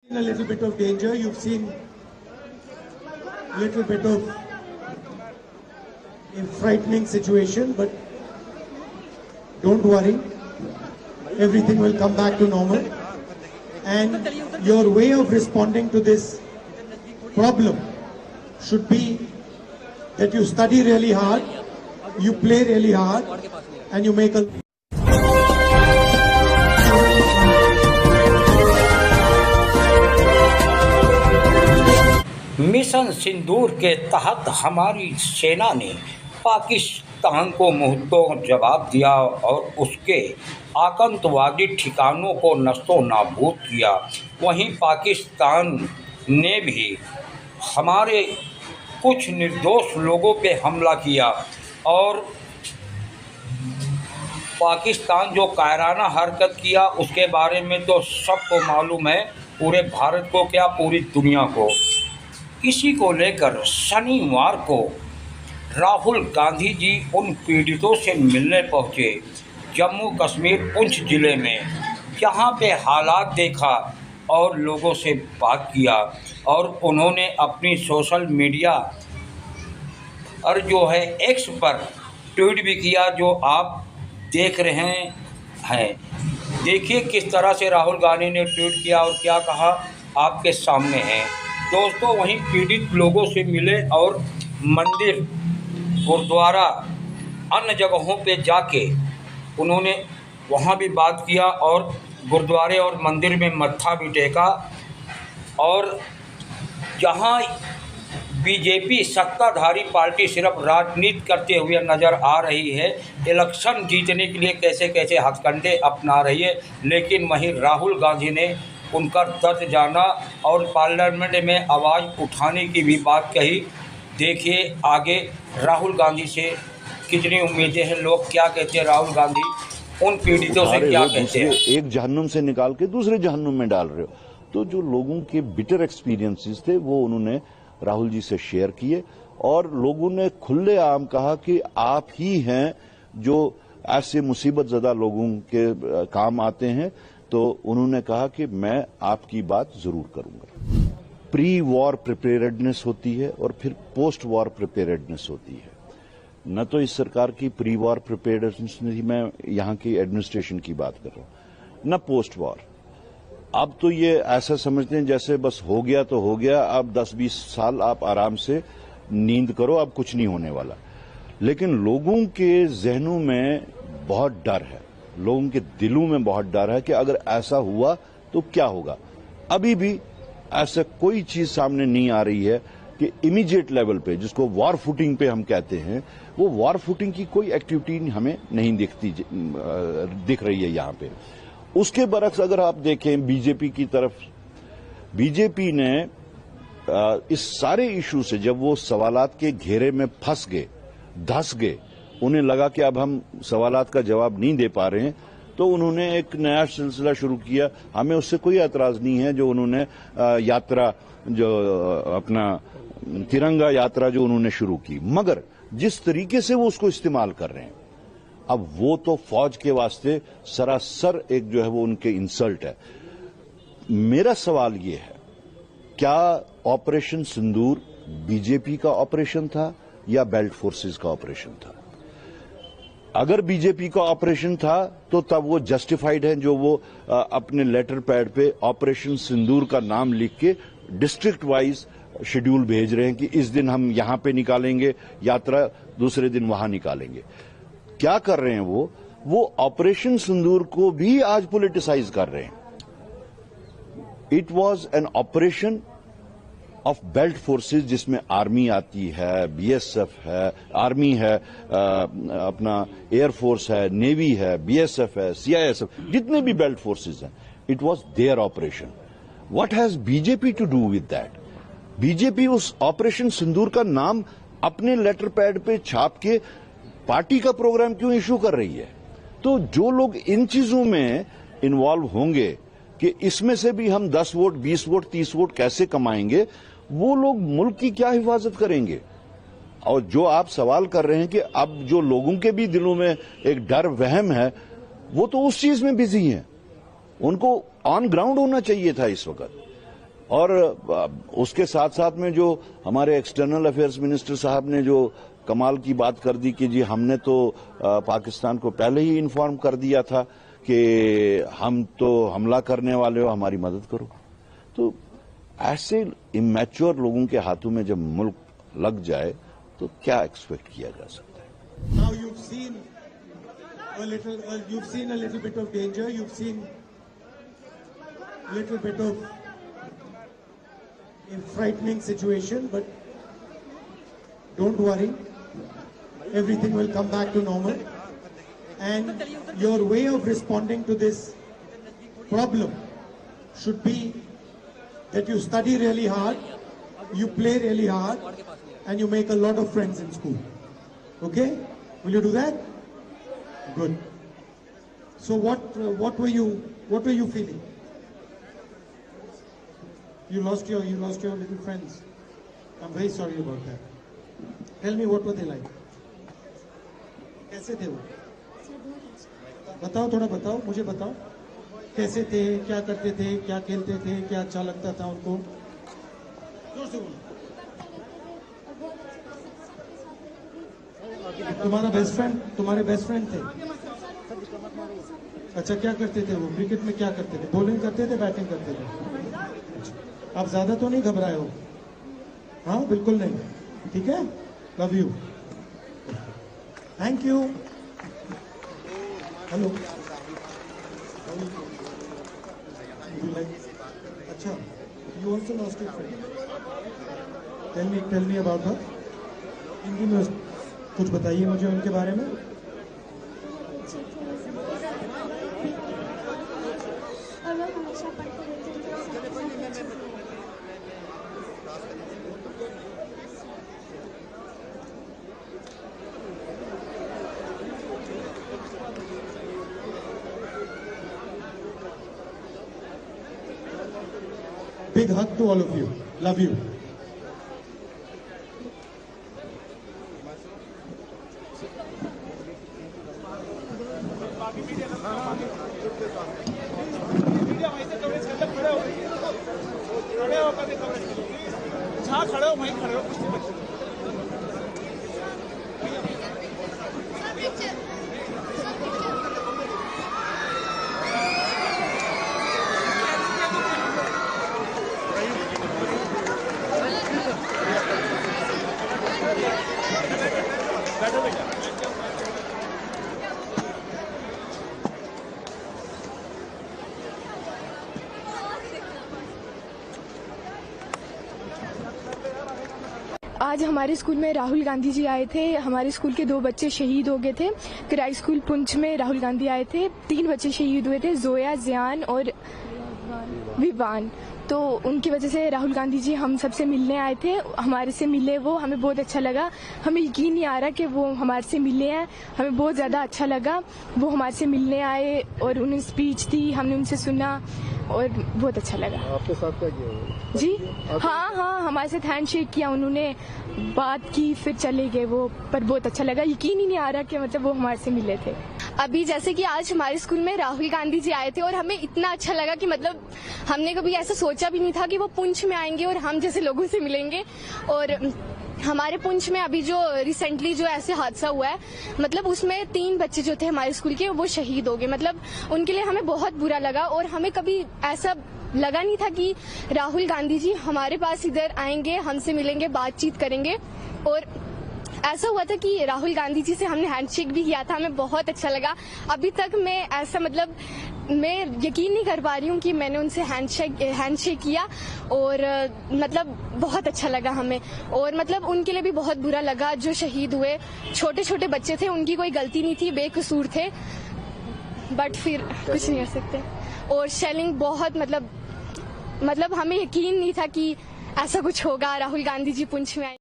In a little bit of danger, you've seen a little bit of a frightening situation, but don't worry, everything will come back to normal. And your way of responding to this problem should be that you study really hard, you play really hard, and you make a mission Sindoor के तहत हमारी सेना ने पाकिस्तान को मुंहतोड़ जवाब दिया और उसके आतंकवादी ठिकानों को नष्टो नाबूद किया। वहीं पाकिस्तान ने भी हमारे कुछ निर्दोष लोगों पे हमला किया और पाकिस्तान जो कायराना हरकत किया उसके बारे में तो सबको मालूम है, पूरे भारत को क्या पूरी दुनिया को। इसी को लेकर शनिवार को राहुल गांधी जी उन पीड़ितों से मिलने पहुंचे जम्मू कश्मीर पुंछ ज़िले में, जहां पे हालात देखा और लोगों से बात किया और उन्होंने अपनी सोशल मीडिया और जो है एक्स पर ट्वीट भी किया, जो आप देख रहे हैं। देखिए किस तरह से राहुल गांधी ने ट्वीट किया और क्या कहा, आपके सामने है दोस्तों। वहीं पीड़ित लोगों से मिले और मंदिर, गुरुद्वारा, अन्य जगहों पे जाके उन्होंने वहाँ भी बात किया और गुरुद्वारे और मंदिर में मत्था भी टेका। और जहाँ बीजेपी सत्ताधारी पार्टी सिर्फ राजनीति करते हुए नज़र आ रही है, इलेक्शन जीतने के लिए कैसे कैसे हथकंडे अपना रही है, लेकिन वहीं राहुल गांधी ने उनका दर्द जाना और पार्लियामेंट में आवाज़ उठाने की भी बात कही। देखिए आगे राहुल गांधी से कितनी उम्मीदें हैं, लोग क्या कहते हैं, राहुल गांधी उन पीड़ितों से क्या कहते हैं। एक जहन्नुम से निकाल के दूसरे जहन्नुम में डाल रहे हो। तो जो लोगों के बिटर एक्सपीरियंसेस थे वो उन्होंने राहुल जी से शेयर किए और लोगों ने खुलेआम कहा कि आप ही हैं जो ऐसे मुसीबत ज़दा लोगों के काम आते हैं। तो उन्होंने कहा कि मैं आपकी बात जरूर करूंगा। प्री वॉर प्रिपेयर्डनेस होती है और फिर पोस्ट वॉर प्रिपेयर्डनेस होती है। न तो इस सरकार की प्री वॉर प्रिपेयर्डनेस नहीं, मैं यहाँ की एडमिनिस्ट्रेशन की बात कर रहा हूं, न पोस्ट वॉर। अब तो ये ऐसा समझते हैं जैसे बस हो गया तो हो गया, अब 10-20 साल आप आराम से नींद करो, अब कुछ नहीं होने वाला। लेकिन लोगों के जहनों में बहुत डर है, लोगों के दिलों में बहुत डर है कि अगर ऐसा हुआ तो क्या होगा। अभी भी ऐसा कोई चीज सामने नहीं आ रही है कि इमीडिएट लेवल पे, जिसको वॉर फुटिंग पे हम कहते हैं, वो वॉर फुटिंग की कोई एक्टिविटी हमें नहीं दिख रही है यहाँ पे। उसके बरक्स अगर आप देखें बीजेपी की तरफ, बीजेपी ने इस सारे इशू से जब वो सवालात के घेरे में फंस गए, धंस गए, उन्हें लगा कि अब हम सवालात का जवाब नहीं दे पा रहे हैं, तो उन्होंने एक नया सिलसिला शुरू किया। हमें उससे कोई एतराज नहीं है जो उन्होंने यात्रा, जो अपना तिरंगा यात्रा जो उन्होंने शुरू की, मगर जिस तरीके से वो उसको इस्तेमाल कर रहे हैं, अब वो तो फौज के वास्ते सरासर एक जो है वो उनके इंसल्ट है। मेरा सवाल ये है, क्या ऑपरेशन सिंदूर बीजेपी का ऑपरेशन था या बेल्ट फोर्सेस का ऑपरेशन था? अगर बीजेपी का ऑपरेशन था तो तब वो जस्टिफाइड है जो वो अपने लेटर पैड पे ऑपरेशन सिंदूर का नाम लिख के डिस्ट्रिक्ट वाइज शेड्यूल भेज रहे हैं कि इस दिन हम यहां पे निकालेंगे यात्रा, दूसरे दिन वहां निकालेंगे। क्या कर रहे हैं वो ऑपरेशन सिंदूर को भी आज पॉलिटिसाइज कर रहे हैं। It was an operation of belt forces जिसमें आर्मी आती है, बीएसएफ है, आर्मी है, अपना एयरफोर्स है, नेवी है, बीएसएफ है, सीआईएसएफ, जितने भी बेल्ट फोर्सेस हैं, it was their operation. What has BJP to do with that? BJP उस ऑपरेशन सिंदूर का नाम अपने लेटर पैड पे छाप के पार्टी का प्रोग्राम क्यों इशू कर रही है? तो जो लोग इन चीजों में इन्वॉल्व होंगे कि इसमें से भी हम 10 वोट, 20 वोट, 30 वोट कैसे कमाएंगे, वो लोग मुल्क की क्या हिफाजत करेंगे? और जो आप सवाल कर रहे हैं कि अब जो लोगों के भी दिलों में एक डर वहम है, वो तो उस चीज में बिजी हैं। उनको ऑन ग्राउंड होना चाहिए था इस वक्त। और उसके साथ साथ में जो हमारे एक्सटर्नल अफेयर्स मिनिस्टर साहब ने जो कमाल की बात कर दी कि जी हमने तो पाकिस्तान को पहले ही इन्फॉर्म कर दिया था कि हम तो हमला करने वाले हो, हमारी मदद करो। तो ऐसे इमैच्योर लोगों के हाथों में जब मुल्क लग जाए तो क्या एक्सपेक्ट किया जा सकता है। Now you've seen a little bit of danger. You've seen a little bit of a frightening situation, but don't worry. Everything will come back to normal. And your way of responding to this problem should be that you study really hard, you play really hard, and you make a lot of friends in school. Okay? Will you do that? Good. So what were you feeling? You lost your little friends. I'm very sorry about that. Tell me, what were they like? कैसे थे वो? बताओ, थोड़ा बताओ, मुझे बताओ कैसे थे, क्या करते थे, क्या खेलते थे, क्या अच्छा लगता था उनको? जोर से बोलो। तुम्हारे बेस्ट फ्रेंड थे? अच्छा, क्या करते थे वो? क्रिकेट में क्या करते थे? बॉलिंग करते थे, बैटिंग करते थे? आप ज्यादा तो नहीं घबराए हो? हाँ, बिल्कुल नहीं। ठीक है, love you, thank you. Hello, अच्छा, you also lost your friend. Tell me about her. Hindi में कुछ बताइए मुझे उनके बारे में। और लोग हमेशा पढ़ते रहते थे। Big hug to all of you. Love you. जहाँ खड़े हो वहीं खड़े हो। आज हमारे स्कूल में राहुल गांधी जी आए थे। हमारे स्कूल के 2 बच्चे शहीद हो गए थे। किराई स्कूल पुंछ में राहुल गांधी आए थे। 3 बच्चे शहीद हुए थे, जोया, जियान और विवान। तो उनकी वजह से राहुल गांधी जी हम सबसे मिलने आए थे। हमारे से मिले वो, हमें बहुत अच्छा लगा। हमें यकीन नहीं आ रहा कि वो हमारे से मिले हैं। हमें बहुत ज़्यादा अच्छा लगा। वो हमारे से मिलने आए और उन्होंने स्पीच दी, हमने उनसे सुना और बहुत अच्छा लगा। आपके साथ क्या किया जी? हाँ, हमारे साथ हैंडशेक किया उन्होंने, बात की, फिर चले गए वो। पर बहुत अच्छा लगा। यकीन ही नहीं आ रहा कि मतलब वो हमारे से मिले थे। अभी जैसे कि आज हमारे स्कूल में राहुल गांधी जी आए थे और हमें इतना अच्छा लगा कि मतलब हमने कभी ऐसा सोचा भी नहीं था कि वो पुंछ में आएंगे और हम जैसे लोगों से मिलेंगे। और हमारे पुंछ में अभी जो रिसेंटली जो ऐसे हादसा हुआ है, मतलब उसमें 3 बच्चे जो थे हमारे स्कूल के वो शहीद हो गए। मतलब उनके लिए हमें बहुत बुरा लगा और हमें कभी ऐसा लगा नहीं था कि राहुल गांधी जी हमारे पास इधर आएंगे, हमसे मिलेंगे, बातचीत करेंगे। और ऐसा हुआ था कि राहुल गांधी जी से हमने हैंडशेक भी किया था, हमें बहुत अच्छा लगा। अभी तक मैं ऐसा मतलब मैं यकीन नहीं कर पा रही हूँ कि मैंने उनसे हैंडशेक किया और मतलब बहुत अच्छा लगा हमें। और मतलब उनके लिए भी बहुत बुरा लगा जो शहीद हुए। छोटे छोटे बच्चे थे, उनकी कोई गलती नहीं थी, बेकसूर थे, बट फिर कुछ नहीं कर सकते। और शेलिंग बहुत मतलब हमें यकीन नहीं था कि ऐसा कुछ होगा। राहुल गांधी जी पुंछ में आए।